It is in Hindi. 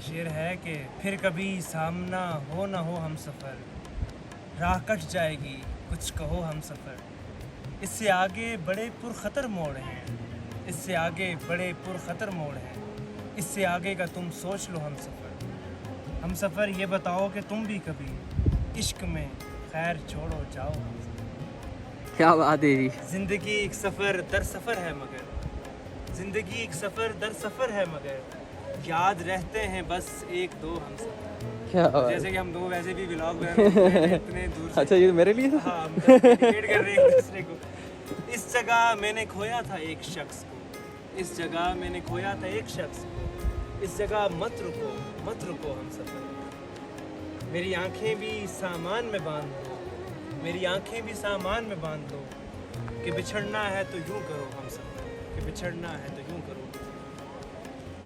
शेर है कि फिर कभी सामना हो ना हो हम सफ़र, राह कट जाएगी कुछ कहो हम सफ़र। इससे आगे बड़े पुरखतर मोड़ हैं, इससे आगे बड़े पुरखतर मोड़ हैं, इससे आगे का तुम सोच लो हम सफ़र। हम सफ़र ये बताओ कि तुम भी कभी इश्क में खैर छोड़ो जाओ हम सफ़र। क्या बात है जी। ज़िंदगी एक सफ़र दर सफ़र है मगर, ज़िंदगी एक सफ़र दर सफ़र है मगर, याद रहते हैं बस एक दो हम सफ़र। क्या बात जैसे कि हम दो वैसे भी व्लॉग बना रहे हैं इतने दूर से। अच्छा, ये मेरे लिए था। हाँ, हम डेडिकेट कर रहे हैं एक दूसरे को। इस जगह मैंने खोया था एक शख्स को, इस जगह मैंने खोया था एक शख्स को, इस जगह मत रुको हम सफ़र। मेरी आंखें भी सामान में बांध दो, मेरी आंखें भी सामान में बांध दो, कि बिछड़ना है तो यूं करो हम सफ़र, कि बिछड़ना है तो यूं करो